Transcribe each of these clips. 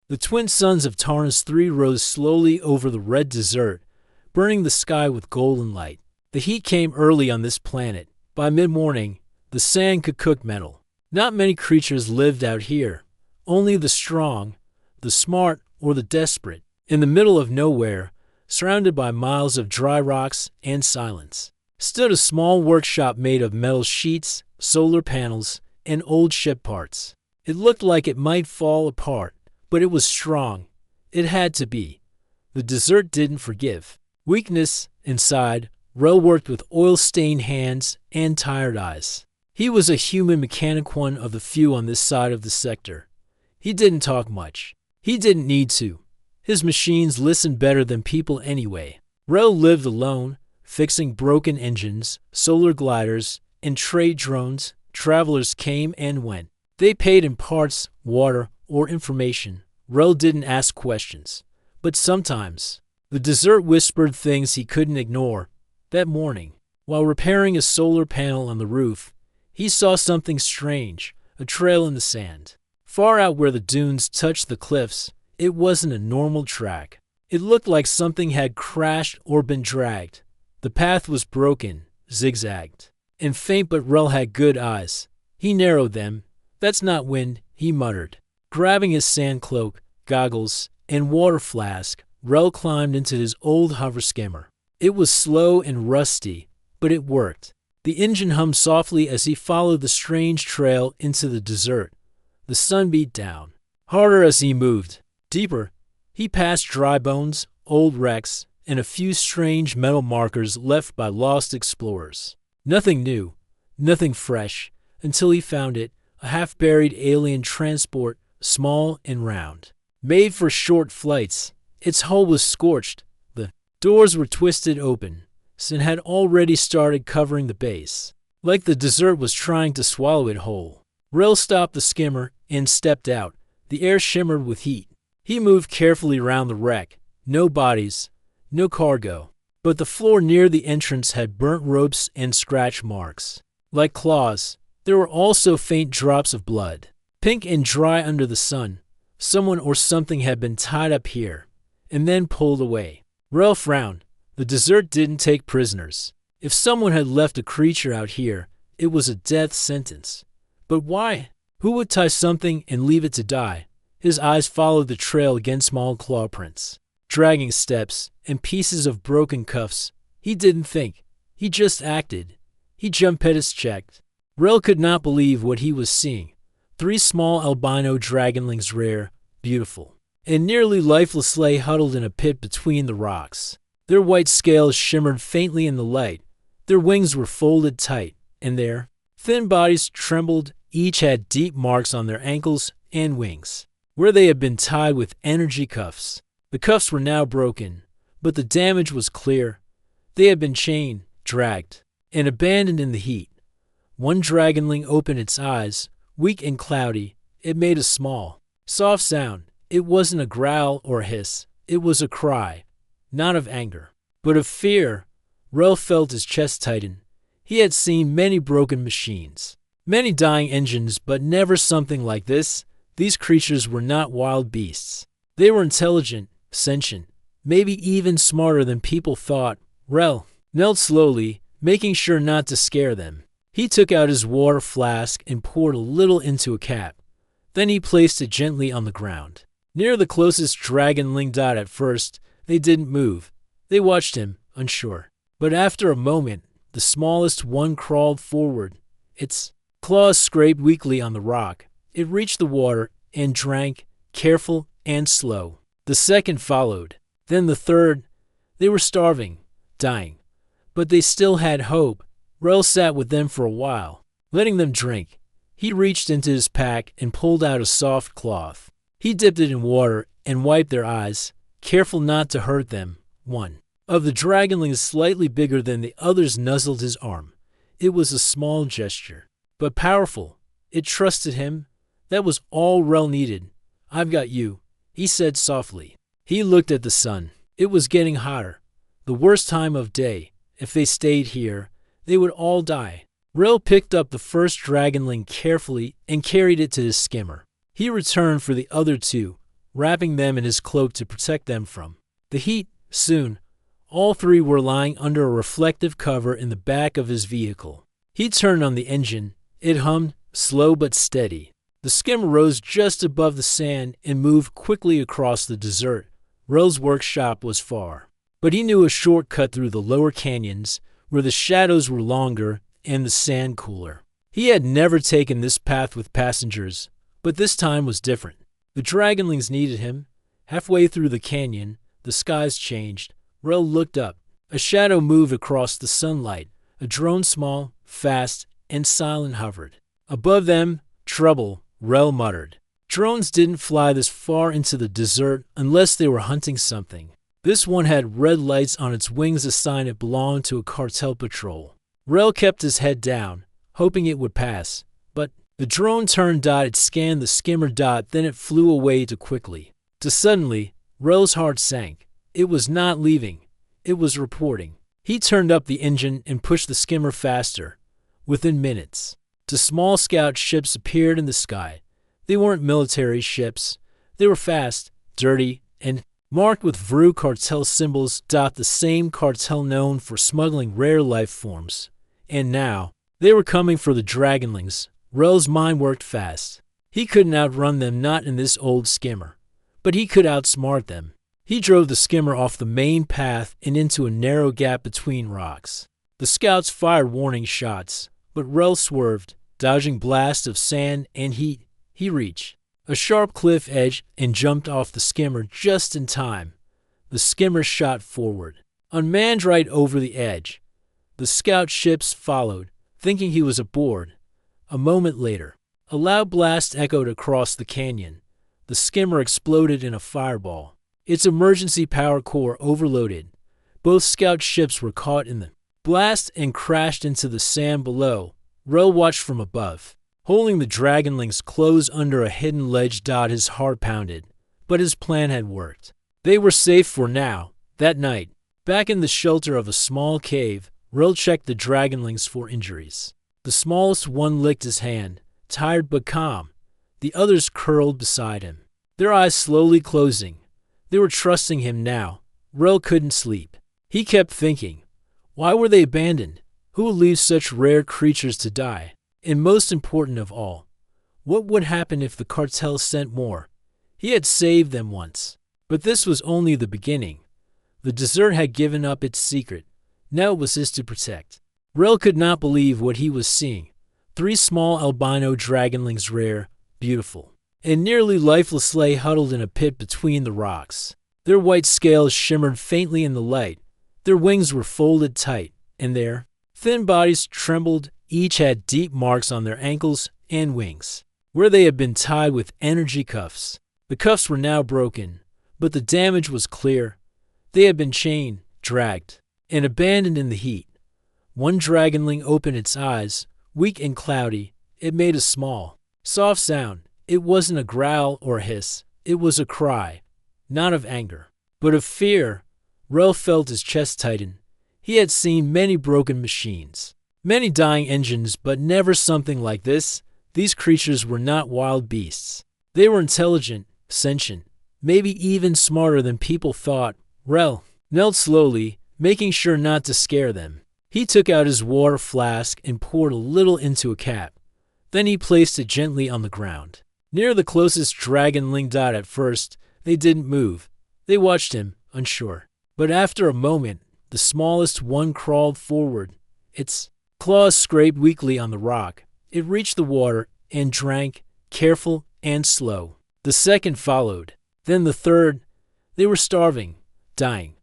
The twin suns of Tarnus III rose slowly over the red desert, burning the sky with golden light. The heat came early on this planet. By mid-morning, the sand could cook metal. Not many creatures lived out here. Only the strong, the smart, or the desperate. In the middle of nowhere, surrounded by miles of dry rocks and silence, stood a small workshop made of metal sheets, solar panels, and old ship parts. It looked like it might fall apart, but it was strong. It had to be. The desert didn't forgive. Weakness inside, Rel worked with oil-stained hands and tired eyes. He was a human mechanic, one of the few on this side of the sector. He didn't talk much. He didn't need to. His machines listened better than people anyway. Rel lived alone, fixing broken engines, solar gliders, and trade drones. Travelers came and went. They paid in parts, water, or information. Rel didn't ask questions. But sometimes, the desert whispered things he couldn't ignore. That morning, while repairing a solar panel on the roof, he saw something strange, a trail in the sand. Far out where the dunes touched the cliffs, it wasn't a normal track. It looked like something had crashed or been dragged. The path was broken, zigzagged, and faint, but Rel had good eyes. He narrowed them. "That's not wind," he muttered. Grabbing his sand cloak, goggles, and water flask, Rel climbed into his old hover skimmer. It was slow and rusty, but it worked. The engine hummed softly as he followed the strange trail into the desert. The sun beat down harder as he moved. Deeper, he passed dry bones, old wrecks, and a few strange metal markers left by lost explorers. Nothing new, nothing fresh, until he found it, a half-buried alien transport, small and round. Made for short flights, its hull was scorched. The doors were twisted open, and had already started covering the base, like the desert was trying to swallow it whole. Rel stopped the skimmer and stepped out. The air shimmered with heat. He moved carefully around the wreck. No bodies, no cargo. But the floor near the entrance had burnt ropes and scratch marks. Like claws, there were also faint drops of blood. Pink and dry under the sun. Someone or something had been tied up here, and then pulled away. Rel frowned. The desert didn't take prisoners. If someone had left a creature out here, it was a death sentence. But why? Who would tie something and leave it to die? His eyes followed the trail again, small claw prints, dragging steps, and pieces of broken cuffs. He didn't think. He just acted. He jumped pedis checked. Rel could not believe what he was seeing. 3 small albino dragonlings, rare, beautiful, and nearly lifeless, lay huddled in a pit between the rocks. Their white scales shimmered faintly in the light. Their wings were folded tight, and their thin bodies trembled. Each had deep marks on their ankles and wings, where they had been tied with energy cuffs. The cuffs were now broken, but the damage was clear. They had been chained, dragged, and abandoned in the heat. One dragonling opened its eyes, weak and cloudy. It made a small, soft sound. It wasn't a growl or a hiss. It was a cry, not of anger, but of fear. Rel felt his chest tighten. He had seen many broken machines, many dying engines, but never something like this. These creatures were not wild beasts. They were intelligent, sentient, maybe even smarter than people thought. Rel knelt slowly, making sure not to scare them. He took out his water flask and poured a little into a cap. Then he placed it gently on the ground. Near the closest dragonling dot. At first, they didn't move. They watched him, unsure. But after a moment, the smallest one crawled forward. Its claws scraped weakly on the rock. It reached the water and drank, careful and slow. The second followed. Then the third. They were starving, dying. But they still had hope. Rel sat with them for a while, letting them drink. He reached into his pack and pulled out a soft cloth. He dipped it in water and wiped their eyes, careful not to hurt them. One of the dragonlings, slightly bigger than the others, nuzzled his arm. It was a small gesture, but powerful. It trusted him. That was all Rel needed. "I've got you," he said softly. He looked at the sun. It was getting hotter. The worst time of day. If they stayed here, they would all die. Rel picked up the first dragonling carefully and carried it to his skimmer. He returned for the other 2. wrapping them in his cloak to protect them from the heat. Soon, all three were lying under a reflective cover in the back of his vehicle. He turned on the engine. It hummed, slow but steady. The skimmer rose just above the sand and moved quickly across the desert. Rel's workshop was far, but he knew a shortcut through the lower canyons where the shadows were longer and the sand cooler. He had never taken this path with passengers, but this time was different. The dragonlings needed him. Halfway through the canyon, the skies changed. Rel looked up. A shadow moved across the sunlight. A drone, small, fast, and silent, hovered. Above them, trouble, Rel muttered. Drones didn't fly this far into the desert unless they were hunting something. This one had red lights on its wings, a sign it belonged to a cartel patrol. Rel kept his head down, hoping it would pass. But the drone turned. It scanned the skimmer. Then it flew away too quickly. Suddenly, Rel's heart sank. It was not leaving. It was reporting. He turned up the engine and pushed the skimmer faster. Within minutes, two small scout ships appeared in the sky. They weren't military ships. They were fast, dirty, and marked with Vru cartel symbols. The same cartel known for smuggling rare life forms. And now, they were coming for the dragonlings. Rel's mind worked fast. He couldn't outrun them, not in this old skimmer. But he could outsmart them. He drove the skimmer off the main path and into a narrow gap between rocks. The scouts fired warning shots, but Rel swerved, dodging blasts of sand and heat. He reached a sharp cliff edge and jumped off the skimmer just in time. The skimmer shot forward, unmanned right over the edge. The scout ships followed, thinking he was aboard. A moment later, a loud blast echoed across the canyon. The skimmer exploded in a fireball. Its emergency power core overloaded. Both scout ships were caught in the blast and crashed into the sand below. Rel watched from above, holding the dragonlings close under a hidden ledge. His heart pounded, but his plan had worked. They were safe for now. That night, back in the shelter of a small cave, Rel checked the dragonlings for injuries. The smallest one licked his hand, tired but calm. The others curled beside him, their eyes slowly closing. They were trusting him now. Rel couldn't sleep. He kept thinking, why were they abandoned? Who would leave such rare creatures to die? And most important of all, what would happen if the cartel sent more? He had saved them once. But this was only the beginning. The desert had given up its secret. Now it was his to protect. Rel could not believe what he was seeing. 3 small albino dragonlings, rare, beautiful, and nearly lifeless, lay huddled in a pit between the rocks. Their white scales shimmered faintly in the light. Their wings were folded tight, and their thin bodies trembled. Each had deep marks on their ankles and wings, where they had been tied with energy cuffs. The cuffs were now broken, but the damage was clear. They had been chained, dragged, and abandoned in the heat. One dragonling opened its eyes, weak and cloudy. It made a small, soft sound. It wasn't a growl or a hiss. It was a cry, not of anger, but of fear. Rel felt his chest tighten. He had seen many broken machines, many dying engines, but never something like this. These creatures were not wild beasts. They were intelligent, sentient, maybe even smarter than people thought. Rel knelt slowly, making sure not to scare them. He took out his water flask and poured a little into a cap. Then he placed it gently on the ground, near the closest dragonling. At first, they didn't move. They watched him, unsure. But after a moment, the smallest one crawled forward. Its claws scraped weakly on the rock. It reached the water and drank, careful and slow. The second followed. Then the third. They were starving, dying.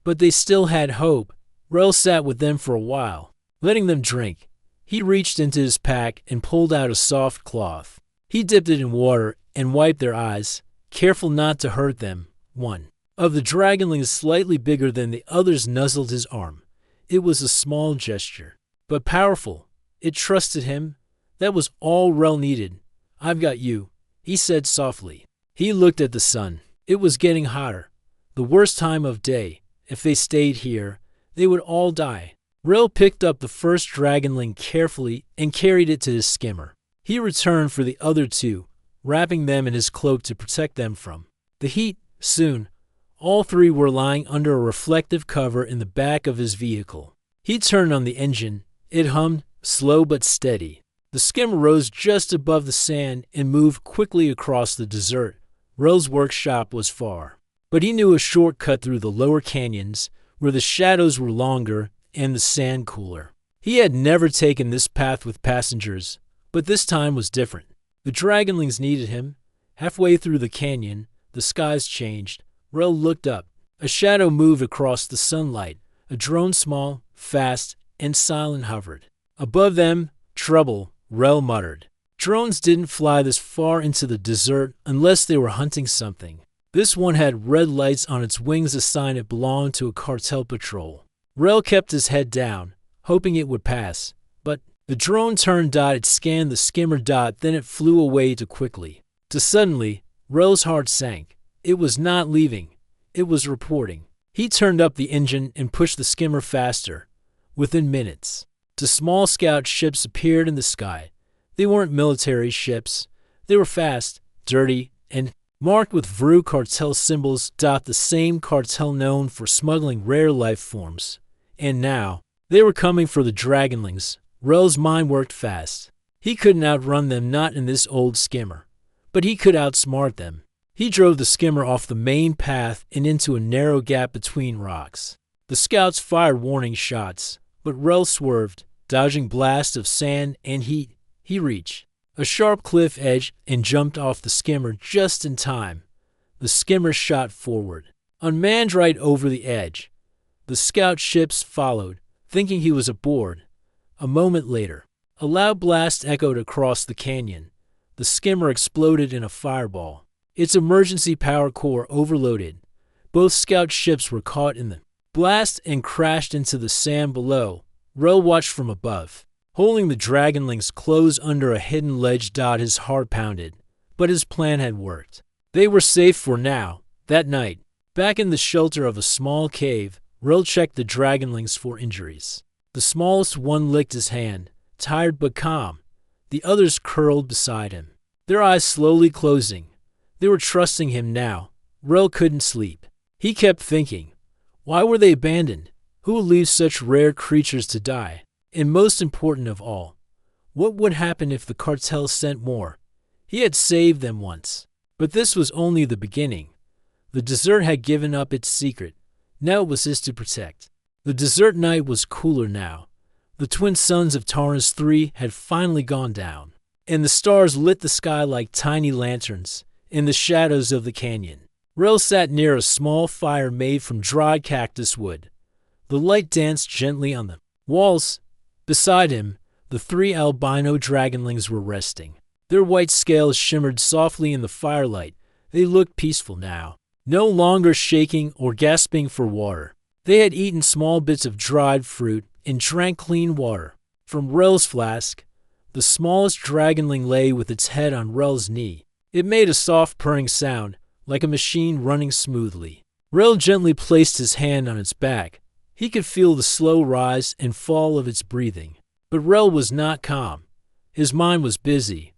But they still had hope. Rel sat with them for a while, letting them drink. He reached into his pack and pulled out a soft cloth. He dipped it in water and wiped their eyes, careful not to hurt them. One of the dragonlings, slightly bigger than the others, nuzzled his arm. It was a small gesture, but powerful. It trusted him. That was all Rel needed. "I've got you," he said softly. He looked at the sun. It was getting hotter. The worst time of day. If they stayed here, they would all die. Rel picked up the first dragonling carefully and carried it to his skimmer. He returned for the other 2, wrapping them in his cloak to protect them from The heat, soon, all three were lying under a reflective cover in the back of his vehicle. He turned on the engine. It hummed, slow but steady. The skimmer rose just above the sand and moved quickly across the desert. Rel's workshop was far, but he knew a shortcut through the lower canyons where the shadows were longer and the sand cooler. He had never taken this path with passengers, but this time was different. The dragonlings needed him. Halfway through the canyon, the skies changed. Rel looked up. A shadow moved across the sunlight. A drone, small, fast, and silent, hovered. Above them, trouble, Rel muttered. Drones didn't fly this far into the desert unless they were hunting something. This one had red lights on its wings, a sign it belonged to a cartel patrol. Rel kept his head down, hoping it would pass. But the drone turned. It scanned the skimmer. Then it flew away too quickly. Suddenly, Rel's heart sank. It was not leaving. It was reporting. He turned up the engine and pushed the skimmer faster. Within minutes, two small scout ships appeared in the sky. They weren't military ships. They were fast, dirty, and marked with Vru cartel symbols. The same cartel known for smuggling rare life forms. And now, they were coming for the dragonlings. Rel's mind worked fast. He couldn't outrun them, not in this old skimmer. But he could outsmart them. He drove the skimmer off the main path and into a narrow gap between rocks. The scouts fired warning shots, but Rel swerved, dodging blasts of sand and heat. He reached a sharp cliff edge and jumped off the skimmer just in time. The skimmer shot forward, unmanned right over the edge. The scout ships followed, thinking he was aboard. A moment later, a loud blast echoed across the canyon. The skimmer exploded in a fireball. Its emergency power core overloaded. Both scout ships were caught in the blast and crashed into the sand below. Rel watched from above, holding the dragonlings close under a hidden ledge. His heart pounded, but his plan had worked. They were safe for now. That night, back in the shelter of a small cave, Rel checked the dragonlings for injuries. The smallest one licked his hand, tired but calm. The others curled beside him, their eyes slowly closing. They were trusting him now. Rel couldn't sleep. He kept thinking, why were they abandoned? Who would leave such rare creatures to die? And most important of all, what would happen if the cartel sent more? He had saved them once. But this was only the beginning. The desert had given up its secret. Now it was his to protect. The desert night was cooler now. The twin suns of Taurus III had finally gone down, and the stars lit the sky like tiny lanterns in the shadows of the canyon. Rel sat near a small fire made from dried cactus wood. The light danced gently on the walls. Beside him, the three albino dragonlings were resting. Their white scales shimmered softly in the firelight. They looked peaceful now, no longer shaking or gasping for water. They had eaten small bits of dried fruit and drank clean water. From Rel's flask, the smallest dragonling lay with its head on Rel's knee. It made a soft purring sound, like a machine running smoothly. Rel gently placed his hand on its back. He could feel the slow rise and fall of its breathing. But Rel was not calm. His mind was busy.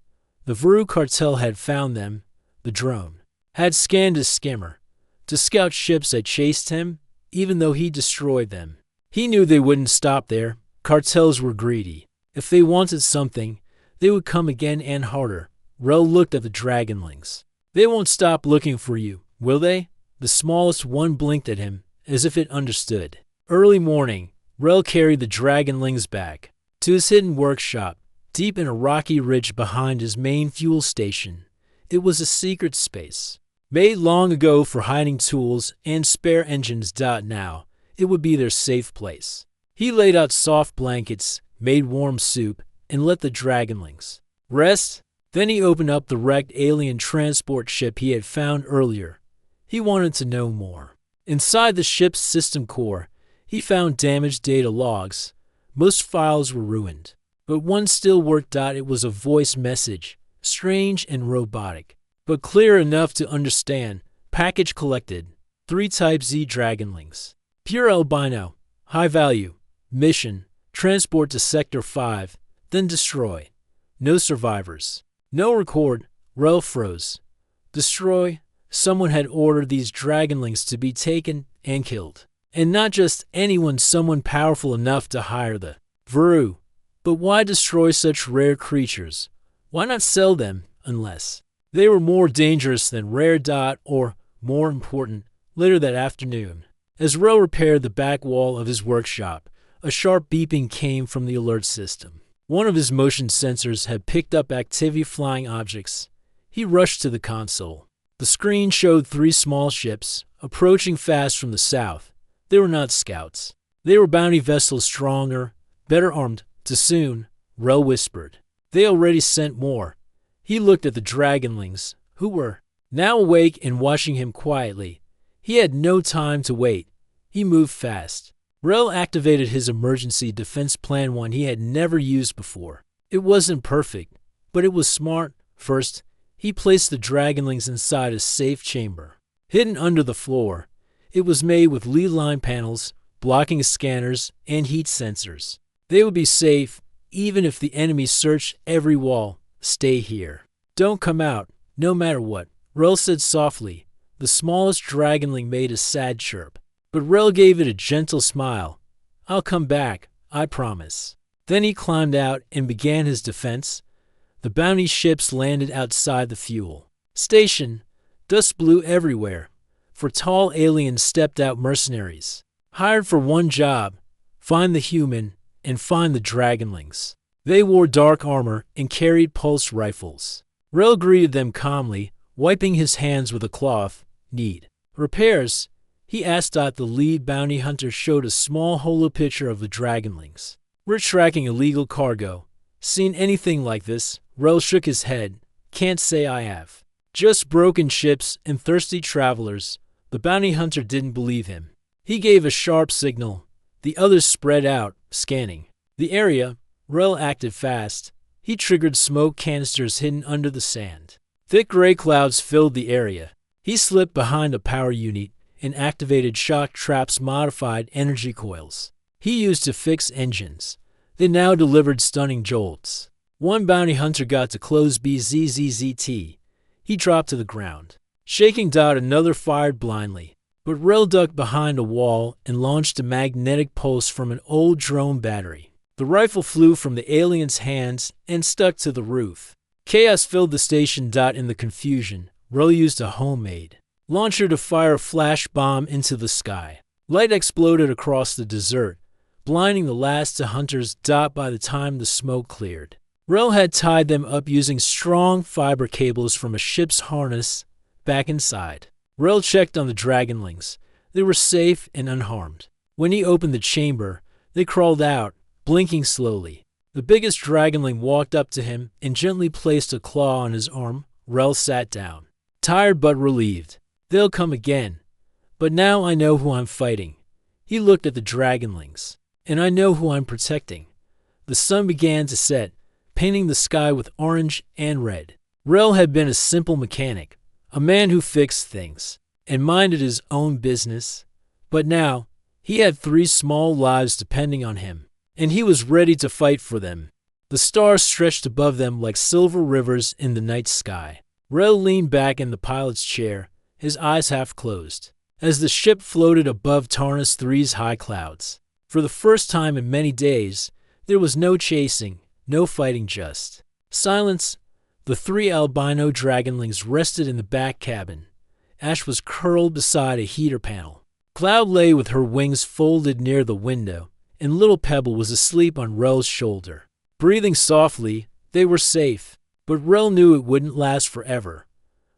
The Vru cartel had found them. The drone had scanned his skimmer. The scout ships had chased him, even though he destroyed them. He knew they wouldn't stop there. Cartels were greedy. If they wanted something, they would come again and harder. Rel looked at the dragonlings. They won't stop looking for you, will they? The smallest one blinked at him, as if it understood. Early morning, Rel carried the dragonlings back to his hidden workshop, deep in a rocky ridge behind his main fuel station. It was a secret space, made long ago for hiding tools and spare engines. Now, it would be their safe place. He laid out soft blankets, made warm soup, and let the dragonlings rest. Then he opened up the wrecked alien transport ship he had found earlier. He wanted to know more. Inside the ship's system core, he found damaged data logs. Most files were ruined, but one still worked. It was a voice message, strange and robotic, but clear enough to understand. Package collected. 3 Type Z dragonlings. Pure albino. High value. Mission. Transport to Sector 5, then destroy. No survivors. No record. Rel froze. Destroy. Someone had ordered these dragonlings to be taken and killed. And not just anyone, someone powerful enough to hire the Vuru. But why destroy such rare creatures? Why not sell them, unless they were more dangerous than rare. Or, more important, later that afternoon, as Rel repaired the back wall of his workshop, a sharp beeping came from the alert system. One of his motion sensors had picked up activity flying objects. He rushed to the console. The screen showed 3 small ships, approaching fast from the south. They were not scouts. They were bounty vessels, stronger, better armed. Too soon, Rel whispered. They already sent more. He looked at the dragonlings, who were now awake and watching him quietly. He had no time to wait. He moved fast. Rel activated his emergency defense plan, one he had never used before. It wasn't perfect, but it was smart. First, he placed the dragonlings inside a safe chamber, hidden under the floor. It was made with lead-line panels, blocking scanners, and heat sensors. They would be safe, even if the enemy searched every wall. Stay here. Don't come out, no matter what, Rel said softly. The smallest dragonling made a sad chirp, but Rel gave it a gentle smile. I'll come back, I promise. Then he climbed out and began his defense. The bounty ships landed outside the fuel station. Dust blew everywhere. For tall aliens stepped out, mercenaries, hired for one job: find the human and find the dragonlings. They wore dark armor and carried pulse rifles. Rel greeted them calmly, wiping his hands with a cloth. Need repairs? He asked. The lead bounty hunter showed a small holo picture of the dragonlings. We're tracking illegal cargo. Seen anything like this? Rel shook his head. Can't say I have. Just broken ships and thirsty travelers. The bounty hunter didn't believe him. He gave a sharp signal. The others spread out, scanning the area. Rel acted fast. He triggered smoke canisters hidden under the sand. Thick gray clouds filled the area. He slipped behind a power unit and activated shock traps, modified energy coils he used to fix engines. They now delivered stunning jolts. One bounty hunter got to close BZZZT. He dropped to the ground, shaking. Another fired blindly, but Rel ducked behind a wall and launched a magnetic pulse from an old drone battery. The rifle flew from the alien's hands and stuck to the roof. Chaos filled the station. In the confusion, Rel used a homemade launcher to fire a flash bomb into the sky. Light exploded across the desert, blinding the last hunters. By the time the smoke cleared, Rel had tied them up using strong fiber cables from a ship's harness. Back inside, Rel checked on the dragonlings. They were safe and unharmed. When he opened the chamber, they crawled out, blinking slowly. The biggest dragonling walked up to him and gently placed a claw on his arm. Rel sat down, tired but relieved. They'll come again. But now I know who I'm fighting. He looked at the dragonlings. And I know who I'm protecting. The sun began to set, painting the sky with orange and red. Rel had been a simple mechanic, a man who fixed things and minded his own business. But now, he had 3 small lives depending on him, and he was ready to fight for them. The stars stretched above them like silver rivers in the night sky. Rel leaned back in the pilot's chair, his eyes half closed, as the ship floated above Tarnus 3's high clouds. For the first time in many days, there was no chasing, no fighting, just silence. The 3 albino dragonlings rested in the back cabin. Ash was curled beside a heater panel. Cloud lay with her wings folded near the window, and little Pebble was asleep on Rel's shoulder. Breathing softly, they were safe, but Rel knew it wouldn't last forever.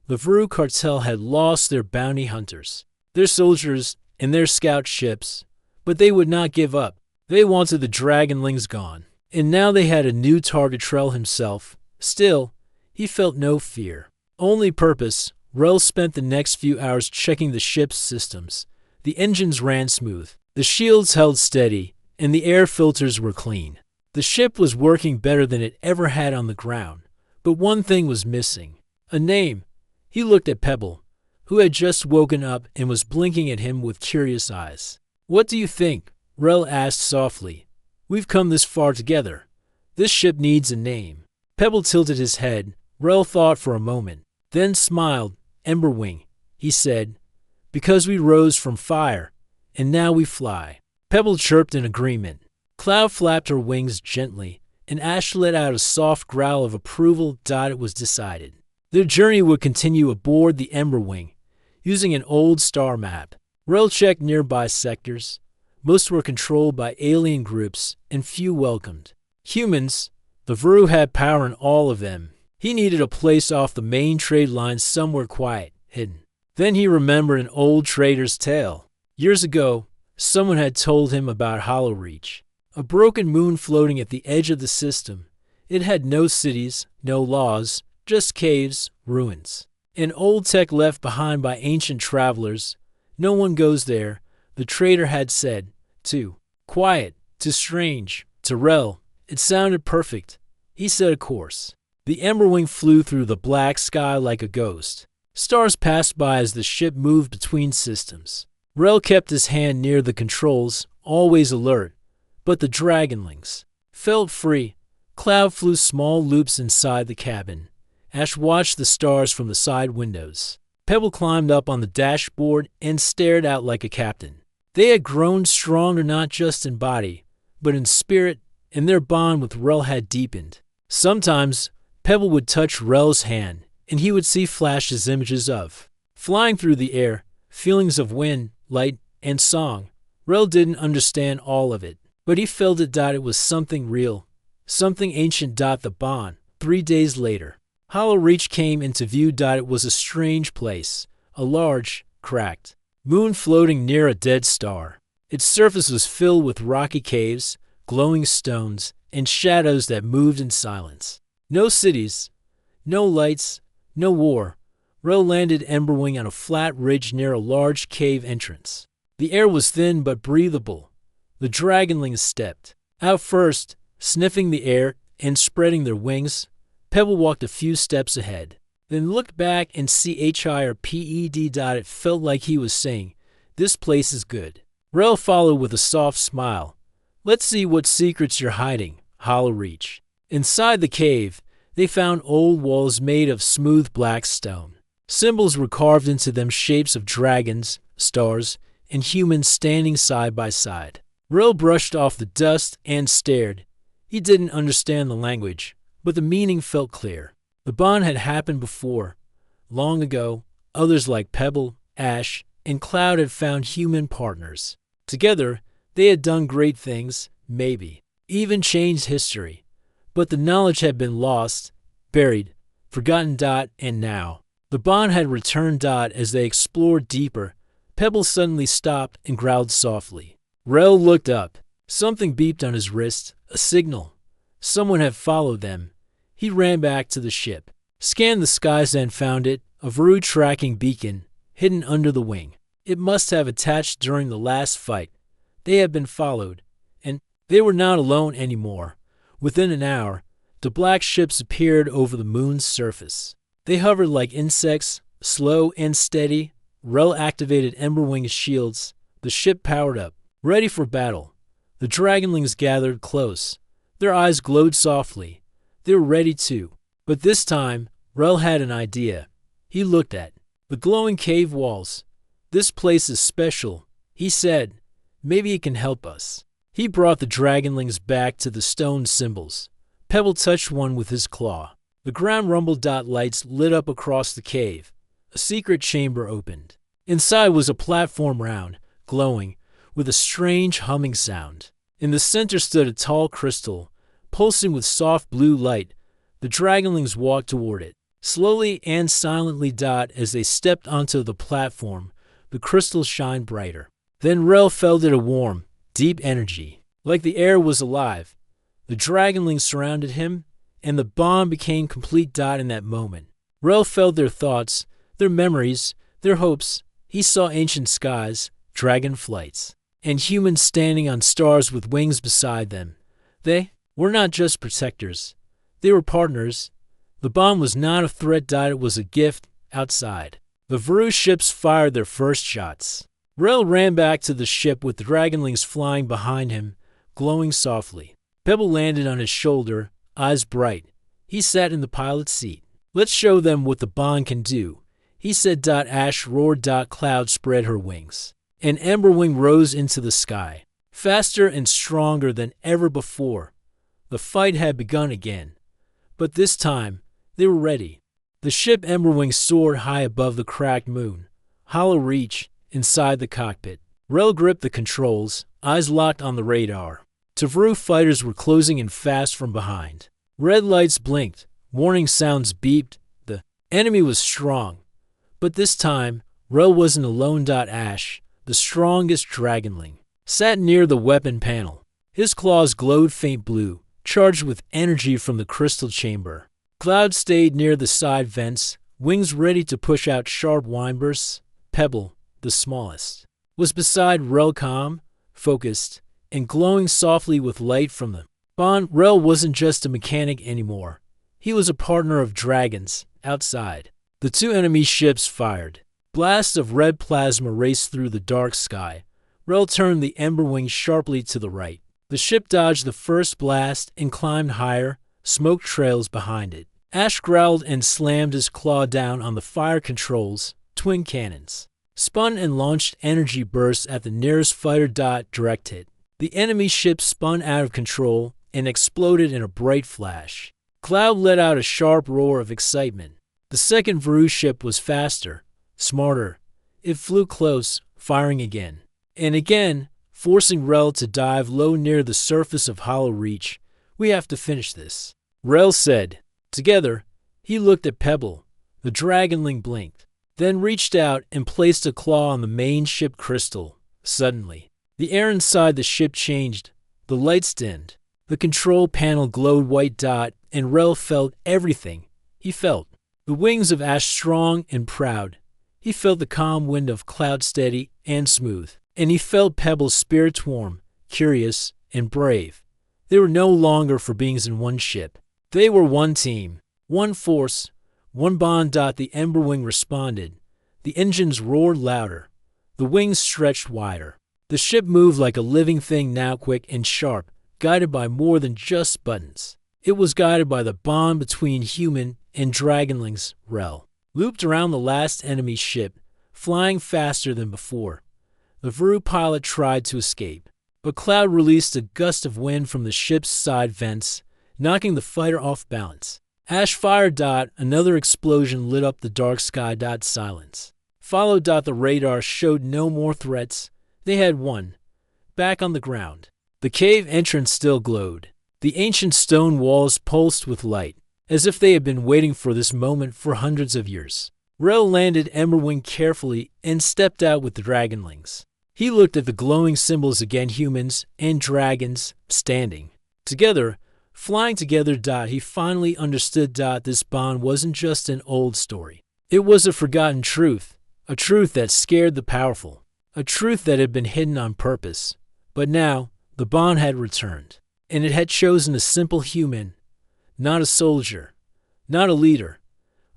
The Vuru cartel had lost their bounty hunters, their soldiers, and their scout ships, but they would not give up. They wanted the dragonlings gone, and now they had a new target: Rel himself. Still, he felt no fear, only purpose. Rel spent the next few hours checking the ship's systems. The engines ran smooth, the shields held steady, and the air filters were clean. The ship was working better than it ever had on the ground, but one thing was missing: a name. He looked at Pebble, who had just woken up and was blinking at him with curious eyes. What do you think? Rel asked softly. We've come this far together. This ship needs a name. Pebble tilted his head. Rel thought for a moment, then smiled. Emberwing. he said, because we rose from fire, and now we fly. Pebble chirped in agreement. Cloud flapped her wings gently, and Ash let out a soft growl of approval. It was decided. Their journey would continue aboard the Emberwing, using an old star map. Rel checked nearby sectors. Most were controlled by alien groups, and few welcomed humans. The Vru had power in all of them. He needed a place off the main trade line, somewhere quiet, hidden. Then he remembered an old trader's tale. Years ago, someone had told him about Hollow Reach, a broken moon floating at the edge of the system. It had no cities, no laws, just caves, ruins, and old tech left behind by ancient travelers. No one goes there, the trader had said. Too quiet, too strange. To Rel, it sounded perfect. He set a course. The Emberwing flew through the black sky like a ghost. Stars passed by as the ship moved between systems. Rel kept his hand near the controls, always alert. But the Dragonlings felt free. Cloud flew small loops inside the cabin. Ash watched the stars from the side windows. Pebble climbed up on the dashboard and stared out like a captain. They had grown stronger not just in body, but in spirit, and their bond with Rel had deepened. Sometimes, Pebble would touch Rel's hand, and he would see flashes, images of flying through the air, feelings of wind, light, and song. Rel didn't understand all of it, but he felt it. It was something real, something ancient. The bond. 3 days later, Hollow Reach came into view. It was a strange place, a large, cracked moon floating near a dead star. Its surface was filled with rocky caves, glowing stones, and shadows that moved in silence. No cities, no lights, no war. Rel landed Emberwing on a flat ridge near a large cave entrance. The air was thin but breathable. The Dragonlings stepped out first, sniffing the air and spreading their wings. Pebble walked a few steps ahead, then looked back and CHIRPED. It felt like he was saying, "This place is good." Rel followed with a soft smile. "Let's see what secrets you're hiding, Hollow Reach." Inside the cave, they found old walls made of smooth black stone. Symbols were carved into them, shapes of dragons, stars, and humans standing side by side. Rel brushed off the dust and stared. He didn't understand the language, but the meaning felt clear. The bond had happened before. Long ago, others like Pebble, Ash, and Cloud had found human partners. Together, they had done great things, maybe even changed history. But the knowledge had been lost, buried, forgotten. And now, the bond had returned. As they explored deeper, Pebble suddenly stopped and growled softly. Rel looked up. Something beeped on his wrist, a signal. Someone had followed them. He ran back to the ship, scanned the skies, and found it, a Vru tracking beacon, hidden under the wing. It must have attached during the last fight. They had been followed, and they were not alone anymore. Within an hour, the black ships appeared over the moon's surface. They hovered like insects, slow and steady. Rel activated Emberwing's shields. The ship powered up, ready for battle. The Dragonlings gathered close. Their eyes glowed softly. They were ready too. But this time, Rel had an idea. He looked at the glowing cave walls. "This place is special," he said. "Maybe it can help us." He brought the Dragonlings back to the stone symbols. Pebble touched one with his claw. The ground rumbled. Lights lit up across the cave. A secret chamber opened. Inside was a platform, round, glowing, with a strange humming sound. In the center stood a tall crystal, pulsing with soft blue light. The Dragonlings walked toward it, slowly and silently. As they stepped onto the platform, the crystal shined brighter. Then Rel felt it, a warm, deep energy, like the air was alive. The Dragonlings surrounded him, and the bond became complete. In that moment, Rel felt their thoughts, their memories, their hopes. He saw ancient skies, dragon flights, and humans standing on stars with wings beside them. They were not just protectors. They were partners. The bond was not a threat. It was a gift. Outside, the Vru ships fired their first shots. Rel ran back to the ship with the Dragonlings flying behind him, glowing softly. Pebble landed on his shoulder, eyes bright. He sat in the pilot's seat. "Let's show them what the bond can do." he said. Ash roared. Cloud spread her wings. An Emberwing rose into the sky, faster and stronger than ever before. The fight had begun again, but this time they were ready. The ship Emberwing soared high above the cracked moon, Hollow Reach, inside the cockpit. Rel gripped the controls, eyes locked on the radar. Tavru fighters were closing in fast from behind. Red lights blinked, warning sounds beeped. The enemy was strong, but this time Rel wasn't alone. Ash, the strongest dragonling, sat near the weapon panel. His claws glowed faint blue, charged with energy from the crystal chamber. Cloud stayed near the side vents, wings ready to push out sharp wine bursts. Pebble, the smallest, was beside Rel, calm, focused, and glowing softly with light from the bond. Rel wasn't just a mechanic anymore. He was a partner of dragons outside. The two enemy ships fired. Blasts of red plasma raced through the dark sky. Rel turned the Emberwing sharply to the right. The ship dodged the first blast and climbed higher, smoke trails behind it. Ash growled and slammed his claw down on the fire controls. Twin cannons spun and launched energy bursts at the nearest fighter. Direct hit. The enemy ship spun out of control and exploded in a bright flash. Cloud let out a sharp roar of excitement. The second Vru ship was faster, smarter. It flew close, firing again and again, forcing Rel to dive low near the surface of Hollow Reach. We have to finish this, Rel said. Together, he looked at Pebble. The dragonling blinked, then reached out and placed a claw on the main ship crystal. Suddenly, the air inside the ship changed. The lights dimmed. The control panel glowed white. And Rel felt everything. He felt the wings of Ash strong and proud. He felt the calm wind of Cloud steady and smooth. And he felt Pebble's spirit warm, curious, and brave. They were no longer for beings in one ship. They were one team, one force, one bond. The Emberwing responded. The engines roared louder. The wings stretched wider. The ship moved like a living thing now, quick and sharp, guided by more than just buttons. It was guided by the bond between human and dragonlings. Rel looped around the last enemy ship, flying faster than before. The Vru pilot tried to escape, but Cloud released a gust of wind from the ship's side vents, knocking the fighter off balance. Ash fired. Another explosion lit up the dark sky. Silence followed. The radar showed no more threats. They had won. Back on the ground, the cave entrance still glowed. The ancient stone walls pulsed with light, as if they had been waiting for this moment for hundreds of years. Rel landed Emberwing carefully and stepped out with the dragonlings. He looked at the glowing symbols again, humans and dragons standing together, flying together. He finally understood. This bond wasn't just an old story. It was a forgotten truth, a truth that scared the powerful, a truth that had been hidden on purpose. But now, the bond had returned, and it had chosen a simple human, not a soldier, not a leader,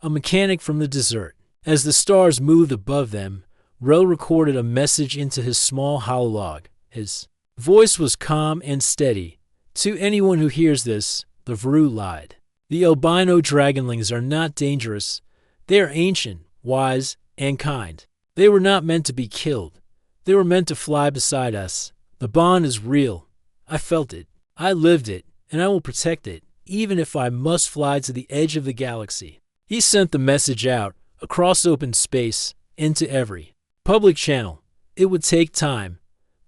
a mechanic from the desert. As the stars moved above them, Rel recorded a message into his small hololog. His voice was calm and steady. To anyone who hears this, the Vru lied. The albino dragonlings are not dangerous. They are ancient, wise, and kind. They were not meant to be killed. They were meant to fly beside us. The bond is real. I felt it. I lived it, and I will protect it, even if I must fly to the edge of the galaxy. He sent the message out, across open space, into every public channel. It would take time,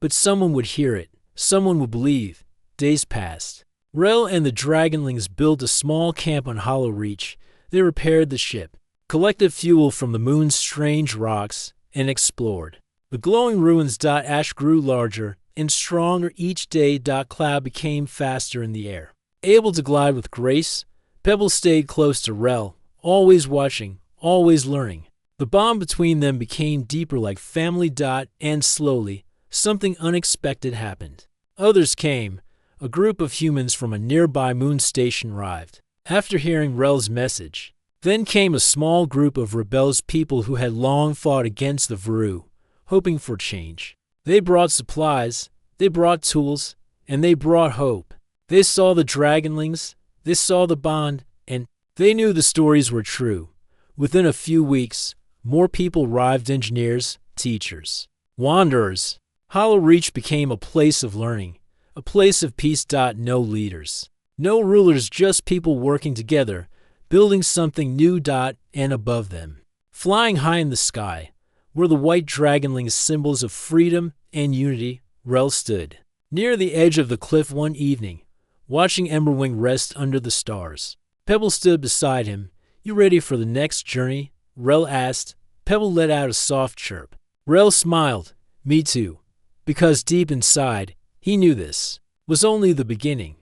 but someone would hear it. Someone would believe. Days passed. Rel and the dragonlings built a small camp on Hollow Reach. They repaired the ship, collected fuel from the moon's strange rocks, and explored the glowing ruins. Ash grew larger and stronger each day. Cloud became faster in the air, able to glide with grace. Pebble stayed close to Rel, always watching, always learning. The bond between them became deeper, like family. And slowly, something unexpected happened. Others came. A group of humans from a nearby moon station arrived, after hearing Rel's message. Then came a small group of rebellious people who had long fought against the Vru, hoping for change. They brought supplies, they brought tools, and they brought hope. They saw the dragonlings, they saw the bond, and they knew the stories were true. Within a few weeks, more people arrived: engineers, teachers, wanderers. Hollow Reach became a place of learning, a place of peace. No leaders, no rulers, just people working together, building something new. And above them, flying high in the sky, were the white dragonlings, symbols of freedom and unity. Rel stood near the edge of the cliff one evening, watching Emberwing rest under the stars. Pebble stood beside him. "You ready for the next journey?" Rel asked. Pebble let out a soft chirp. Rel smiled. "Me too," because deep inside, he knew this was only the beginning.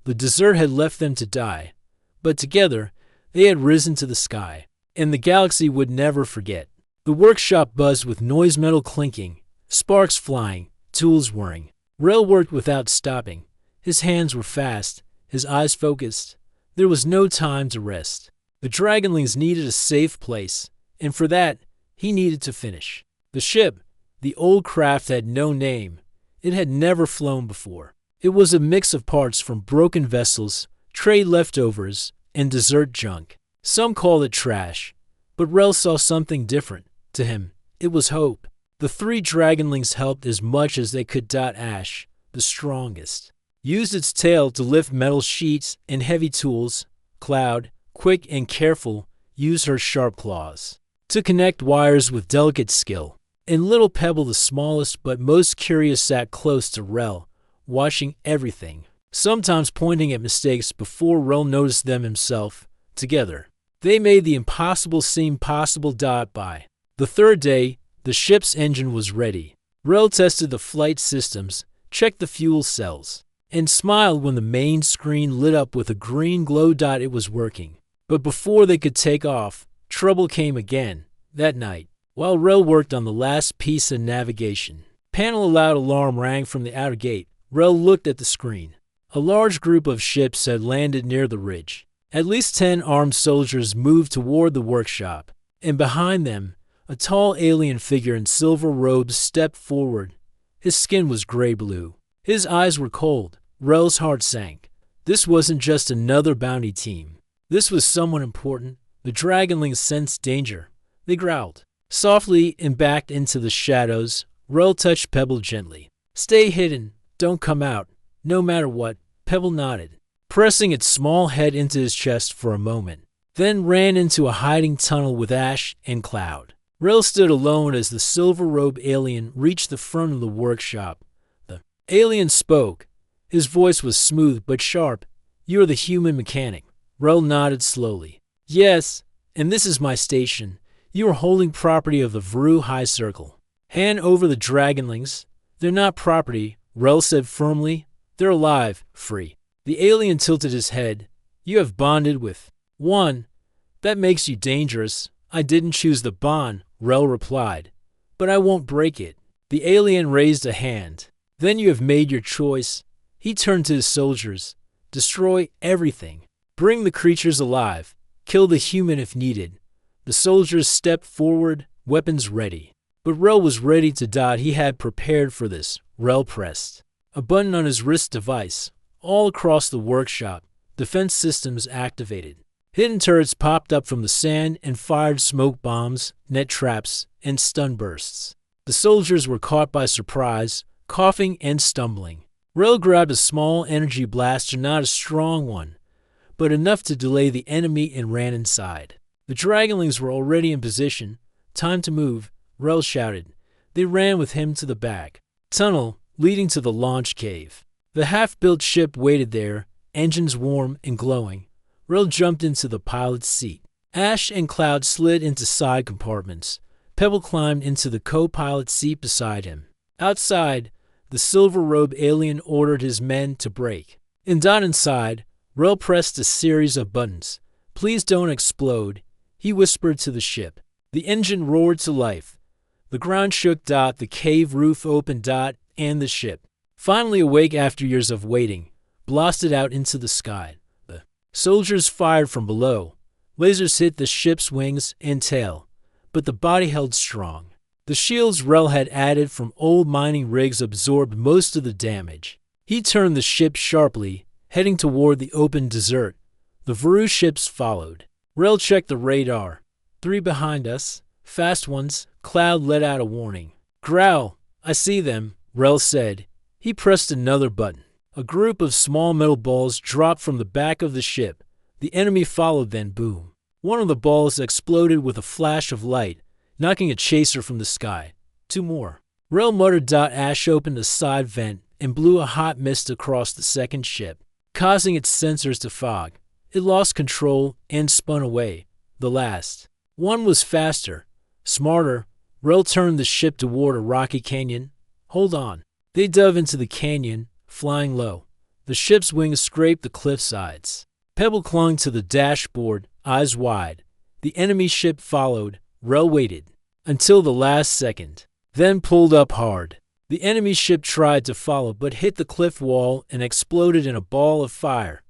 The desert had left them to die, but together they had risen to the sky, and the galaxy would never forget. The workshop buzzed with noise, metal clinking, sparks flying, tools whirring. Rel worked without stopping. His hands were fast, his eyes focused. There was no time to rest. The dragonlings needed a safe place, and for that, he needed to finish. The ship, the old craft, had no name. It had never flown before. It was a mix of parts from broken vessels, trade leftovers, and desert junk. Some called it trash, but Rel saw something different. To him, it was hope. The three dragonlings helped as much as they could. Ash, the strongest, used its tail to lift metal sheets and heavy tools. Cloud, quick and careful, used her sharp claws to connect wires with delicate skill. And little Pebble, the smallest but most curious, sat close to Rel, watching everything, sometimes pointing at mistakes before Rel noticed them himself. Together, they made the impossible seem possible. By the third day, the ship's engine was ready. Rel tested the flight systems, checked the fuel cells, and smiled when the main screen lit up with a green glow. It was working. But before they could take off, trouble came again. That night, while Rel worked on the last piece of navigation, panel loud alarm rang from the outer gate. Rel looked at the screen. A large group of ships had landed near the ridge. At least 10 armed soldiers moved toward the workshop, and behind them, a tall alien figure in silver robes stepped forward. His skin was gray-blue. His eyes were cold. Rel's heart sank. This wasn't just another bounty team. This was someone important. The dragonlings sensed danger. They growled softly and backed into the shadows. Rel touched Pebble gently. "Stay hidden. Don't come out, no matter what." Pebble nodded, pressing its small head into his chest for a moment, then ran into a hiding tunnel with Ash and Cloud. Rel stood alone as the silver-robed alien reached the front of the workshop. The alien spoke. His voice was smooth but sharp. "You're the human mechanic." Rel nodded slowly. "Yes, and this is my station. You are holding property of the Vru High Circle. Hand over the dragonlings." "They're not property," Rel said firmly. "They're alive, free." The alien tilted his head. "You have bonded with one. That makes you dangerous." "I didn't choose the bond," Rel replied, "but I won't break it." The alien raised a hand. "Then you have made your choice." He turned to his soldiers. "Destroy everything. Bring the creatures alive. Kill the human if needed." The soldiers stepped forward, weapons ready. But Rel was ready to die. He had prepared for this. Rel pressed a button on his wrist device. All across the workshop, defense systems activated. Hidden turrets popped up from the sand and fired smoke bombs, net traps, and stun bursts. The soldiers were caught by surprise, coughing and stumbling. Rel grabbed a small energy blaster, not a strong one, but enough to delay the enemy, and ran inside. The dragonlings were already in position. "Time to move," Rel shouted. They ran with him to the back tunnel leading to the launch cave. The half-built ship waited there, engines warm and glowing. Rel jumped into the pilot's seat. Ash and Cloud slid into side compartments. Pebble climbed into the co-pilot's seat beside him. Outside, the silver-robed alien ordered his men to brake. And inside, Rel pressed a series of buttons. "Please don't explode," he whispered to the ship. The engine roared to life. The ground shook. The cave roof opened. And the ship, finally awake after years of waiting, blasted out into the sky. The soldiers fired from below. Lasers hit the ship's wings and tail, but the body held strong. The shields Rel had added from old mining rigs absorbed most of the damage. He turned the ship sharply, heading toward the open desert. The Vru ships followed. Rel checked the radar. 3 behind us. Fast ones, Cloud let out a warning. Growl, I see them, Rel said. He pressed another button. A group of small metal balls dropped from the back of the ship. The enemy followed, then boom. One of the balls exploded with a flash of light, knocking a chaser from the sky. 2 more. Rel muttered. Ash opened a side vent and blew a hot mist across the second ship, causing its sensors to fog. It lost control and spun away. The last one was faster, smarter. Rel turned the ship toward a rocky canyon. Hold on. They dove into the canyon, flying low. The ship's wings scraped the cliff sides. Pebble clung to the dashboard, eyes wide. The enemy ship followed. Rel waited until the last second, then pulled up hard. The enemy ship tried to follow but hit the cliff wall and exploded in a ball of fire.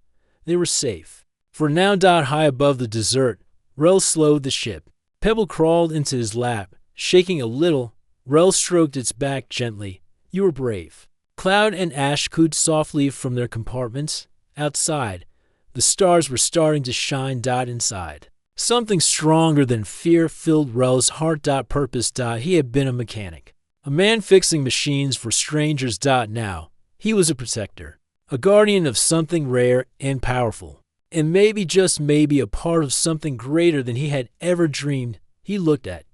They were safe. For now, high above the desert, Rel slowed the ship. Pebble crawled into his lap, shaking a little. Rel stroked its back gently. You were brave. Cloud and Ash cooed softly from their compartments. Outside, the stars were starting to shine. Inside, something stronger than fear filled Rel's heart. Purpose. He had been a mechanic, a man fixing machines for strangers. Now, he was a protector, a guardian of something rare and powerful, and maybe, just maybe, a part of something greater than he had ever dreamed. He looked at